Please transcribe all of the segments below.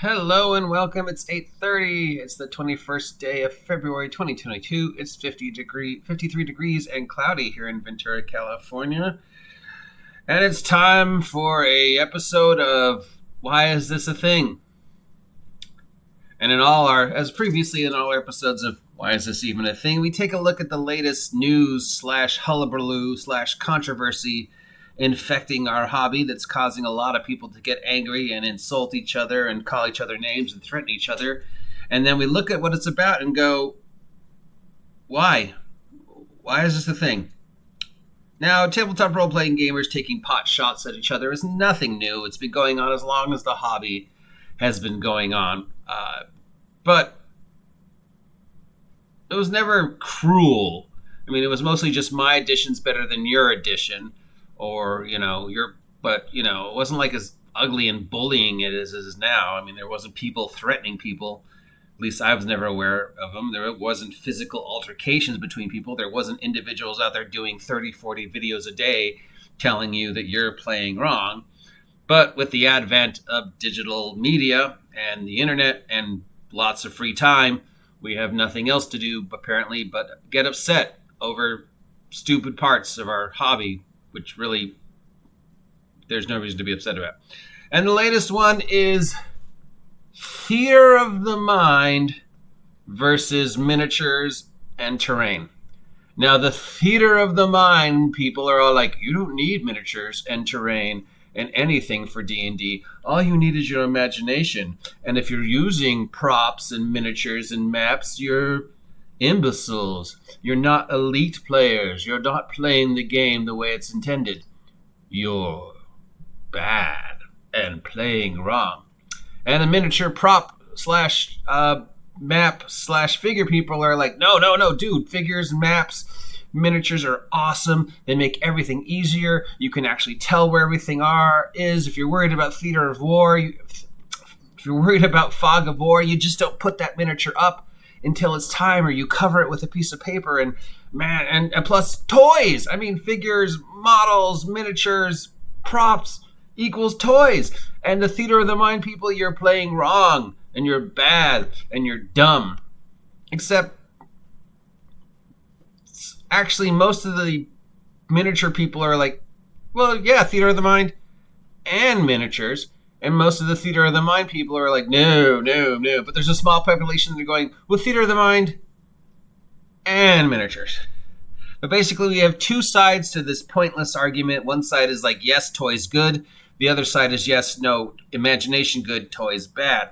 Hello and welcome. It's 8:30. It's the 21st day of February 2022. It's 53 degrees and cloudy here in Ventura, California. And it's time for a episode of Why Is This a Thing? And as previously in all our episodes of Why Is This Even a Thing, we take a look at the latest news / hullabaloo / controversy infecting our hobby that's causing a lot of people to get angry and insult each other and call each other names and threaten each other. And then we look at what it's about and go, why? Why is this a thing? Now, tabletop role-playing gamers taking pot shots at each other is nothing new. It's been going on as long as the hobby has been going on. But it was never cruel. I mean, it was mostly just my edition's better than your edition. Or, it wasn't like as ugly and bullying it as it is now. I mean, there wasn't people threatening people. At least I was never aware of them. There wasn't physical altercations between people. There wasn't individuals out there doing 30, 40 videos a day telling you that you're playing wrong. But with the advent of digital media and the internet and lots of free time, we have nothing else to do, apparently, but get upset over stupid parts of our hobby, which really there's no reason to be upset about. And the latest one is theater of the mind versus miniatures and terrain. Now, the theater of the mind people are all like, you don't need miniatures and terrain and anything for D&D. All you need is your imagination. And if you're using props and miniatures and maps, you're imbeciles. You're not elite players. You're not playing the game the way it's intended. You're bad and playing wrong. And the miniature prop / map / figure people are like, no, dude, figures, maps, miniatures are awesome. They make everything easier. You can actually tell where everything is. If you're worried about theater of war, if you're worried about fog of war, you just don't put that miniature up until it's time, or you cover it with a piece of paper. And plus toys. I mean, figures, models, miniatures, props equals toys. And the theater of the mind people, you're playing wrong and you're bad and you're dumb. Except actually most of the miniature people are like, well, yeah, theater of the mind and miniatures. And most of the theater of the mind people are like, no. But there's a small population that are going, well, theater of the mind and miniatures. But basically, we have two sides to this pointless argument. One side is like, yes, toys good. The other side is, yes, no, imagination good, toys bad.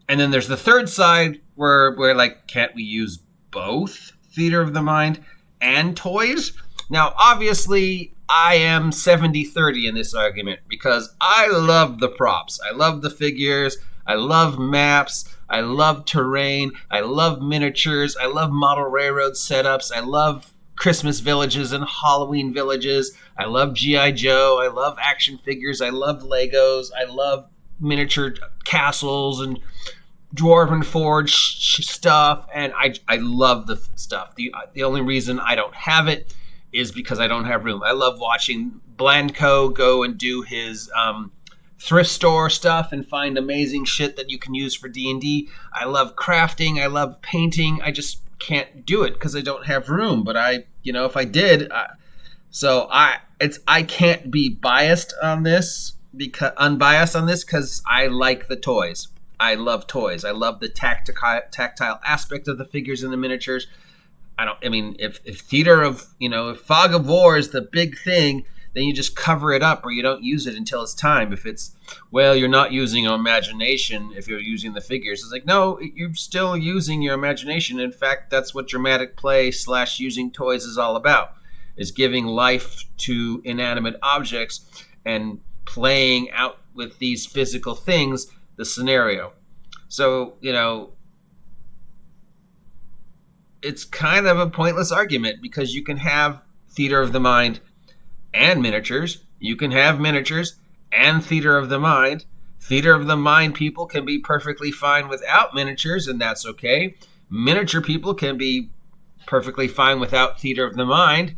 And then there's the third side where we're like, can't we use both theater of the mind and toys? Now, obviously, I am 70-30 in this argument because I love the props. I love the figures. I love maps. I love terrain. I love miniatures. I love model railroad setups. I love Christmas villages and Halloween villages. I love G.I. Joe. I love action figures. I love Legos. I love miniature castles and Dwarven Forge stuff. And I love the stuff. The only reason I don't have it is because I don't have room. I love watching Blandco go and do his thrift store stuff and find amazing shit that you can use for D&D. I love crafting. I love painting. I just can't do it because I don't have room. But if I did, I can't be biased on this unbiased on this because I like the toys. I love toys. I love the tactile aspect of the figures and the miniatures. If theater of, if fog of war is the big thing, then you just cover it up or you don't use it until it's time. If it's, well, you're not using your imagination if you're using the figures. It's like, no, you're still using your imagination. In fact, that's what dramatic play / using toys is all about, is giving life to inanimate objects and playing out with these physical things, the scenario. So, it's kind of a pointless argument because you can have theater of the mind and miniatures. You can have miniatures and theater of the mind. Theater of the mind people can be perfectly fine without miniatures, and that's okay. Miniature people can be perfectly fine without theater of the mind,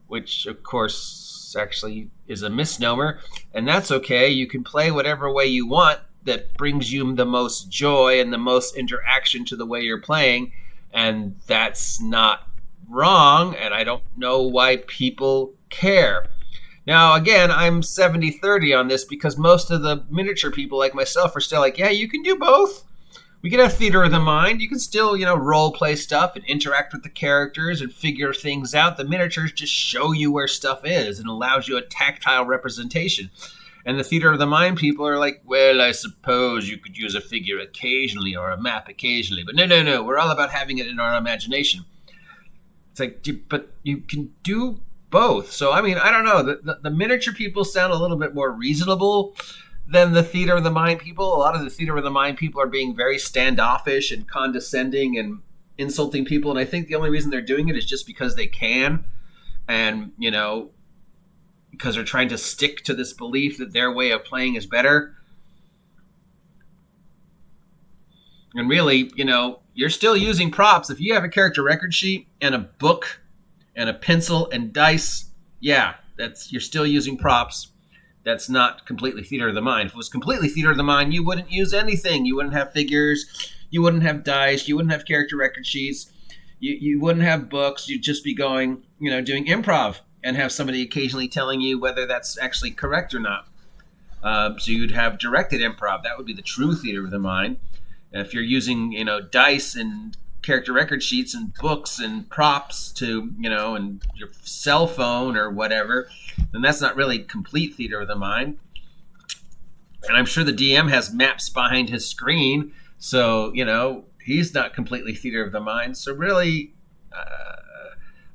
which, of course, actually is a misnomer, and that's okay. You can play whatever way you want. that brings you the most joy and the most interaction to the way you're playing. And that's not wrong, and I don't know why people care. Now, again, I'm 70-30 on this because most of the miniature people like myself are still like, yeah, you can do both. We can have theater of the mind. You can still, role play stuff and interact with the characters and figure things out. The miniatures just show you where stuff is and allows you a tactile representation. And the theater of the mind people are like, well, I suppose you could use a figure occasionally or a map occasionally. But no. We're all about having it in our imagination. It's like, but you can do both. So, I don't know. The miniature people sound a little bit more reasonable than the theater of the mind people. A lot of the theater of the mind people are being very standoffish and condescending and insulting people. And I think the only reason they're doing it is just because they can. And, because they're trying to stick to this belief that their way of playing is better. And really, you're still using props. If you have a character record sheet and a book and a pencil and dice, yeah, you're still using props. That's not completely theater of the mind. If it was completely theater of the mind, you wouldn't use anything. You wouldn't have figures. You wouldn't have dice. You wouldn't have character record sheets. You wouldn't have books. You'd just be going, doing improv and have somebody occasionally telling you whether that's actually correct or not. So you'd have directed improv. That would be the true theater of the mind. And if you're using, dice and character record sheets and books and props to, and your cell phone or whatever, then that's not really complete theater of the mind. And I'm sure the DM has maps behind his screen, so, he's not completely theater of the mind. So really,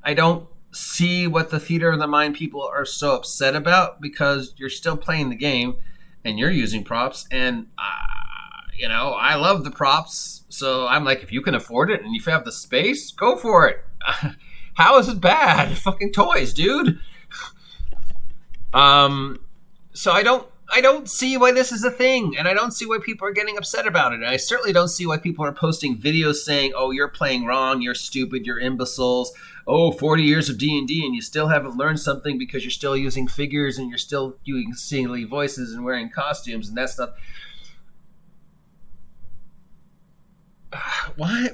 I don't see what the theater of the mind people are so upset about, because you're still playing the game and you're using props. And, I love the props. So I'm like, if you can afford it and you have the space, go for it. How is it bad? Fucking toys, dude. So I don't see why this is a thing, and I don't see why people are getting upset about it. And I certainly don't see why people are posting videos saying, oh, you're playing wrong, you're stupid, you're imbeciles. Oh, 40 years of D&D and you still haven't learned something because you're still using figures and you're still doing silly voices and wearing costumes, and that's not... Why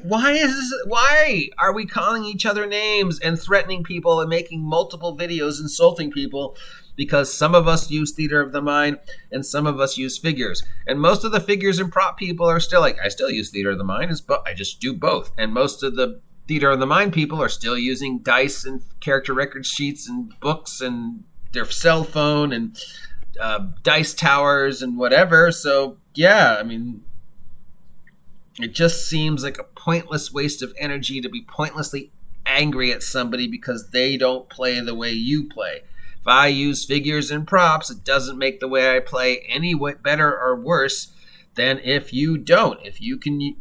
are we calling each other names and threatening people and making multiple videos insulting people? Because some of us use theater of the mind and some of us use figures. And most of the figures and prop people are still like, I still use theater of the mind, but I just do both. And most of the theater of the mind people are still using dice and character record sheets and books and their cell phone and dice towers and whatever. So, yeah, it just seems like a pointless waste of energy to be pointlessly angry at somebody because they don't play the way you play. If I use figures and props, it doesn't make the way I play any better or worse than if you don't. If you can,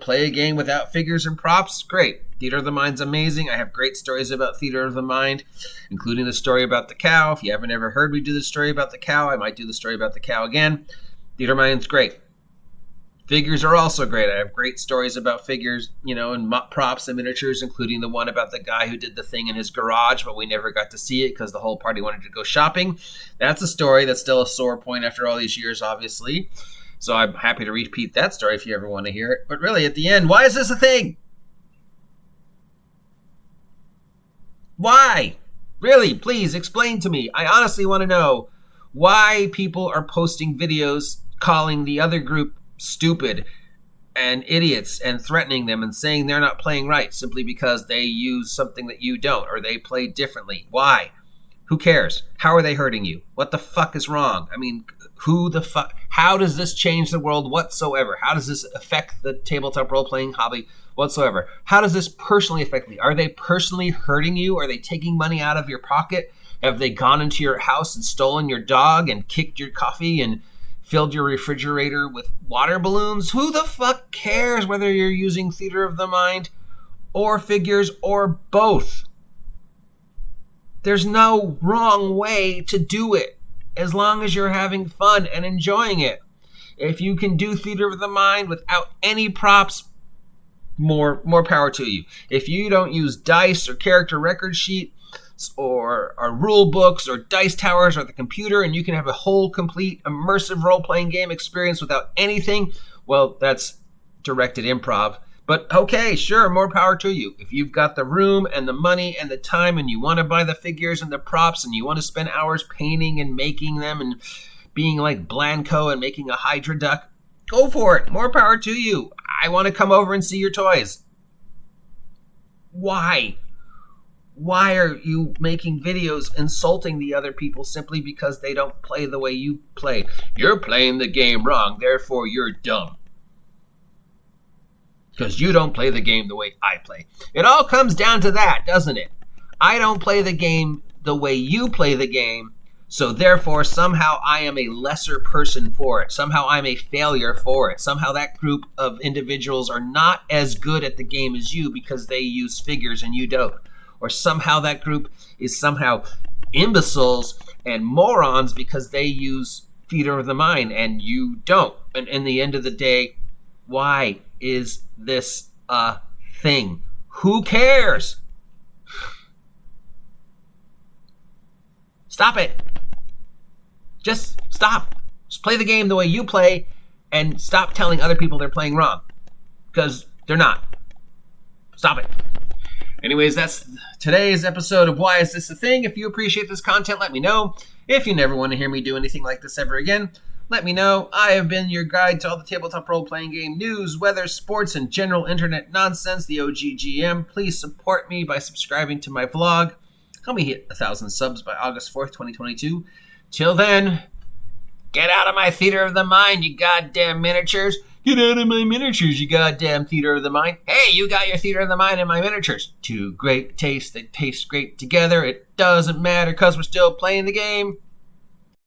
play a game without figures and props, great. Theater of the Mind's amazing. I have great stories about Theater of the Mind, including the story about the cow. If you haven't ever heard me do the story about the cow, I might do the story about the cow again. Theater of the Mind's great. Figures are also great. I have great stories about figures, and props and miniatures, including the one about the guy who did the thing in his garage, but we never got to see it because the whole party wanted to go shopping. That's a story that's still a sore point after all these years, obviously. So I'm happy to repeat that story if you ever want to hear it. But really, at the end, why is this a thing? Why? Really, please explain to me. I honestly want to know why people are posting videos calling the other group stupid and idiots and threatening them and saying they're not playing right simply because they use something that you don't or they play differently. Why? Who cares? How are they hurting you? What the fuck is wrong? Who the fuck? How does this change the world whatsoever? How does this affect the tabletop role-playing hobby whatsoever? How does this personally affect me? Are they personally hurting you? Are they taking money out of your pocket? Have they gone into your house and stolen your dog and kicked your coffee and filled your refrigerator with water balloons? Who the fuck cares whether you're using theater of the mind or figures or both? There's no wrong way to do it as long as you're having fun and enjoying it. If you can do theater of the mind without any props, more power to you. If you don't use dice or character record sheet, or rule books or dice towers or the computer, and you can have a whole complete immersive role-playing game experience without anything, well, that's directed improv. But okay, sure, more power to you. If you've got the room and the money and the time and you want to buy the figures and the props and you want to spend hours painting and making them and being like Blanco and making a Hydra duck, go for it. More power to you. I want to come over and see your toys. Why? Why are you making videos insulting the other people simply because they don't play the way you play? You're playing the game wrong, therefore you're dumb. Because you don't play the game the way I play. It all comes down to that, doesn't it? I don't play the game the way you play the game, so therefore somehow I am a lesser person for it. Somehow I'm a failure for it. Somehow that group of individuals are not as good at the game as you because they use figures and you don't. Or somehow that group is somehow imbeciles and morons because they use theater of the mind and you don't. And in the end of the day, why is this a thing? Who cares? Stop it. Just stop. Just play the game the way you play and stop telling other people they're playing wrong. Because they're not. Stop it. Anyways, that's today's episode of Why Is This a Thing? If you appreciate this content, let me know. If you never want to hear me do anything like this ever again, let me know. I have been your guide to all the tabletop role-playing game news, weather, sports, and general internet nonsense, the OGGM. Please support me by subscribing to my vlog. Help me hit 1,000 subs by August 4th, 2022. Till then, get out of my theater of the mind, you goddamn miniatures. Get out of my miniatures, you goddamn theater of the mind. Hey, you got your theater of the mind in my miniatures. Two great tastes that taste great together. It doesn't matter because we're still playing the game.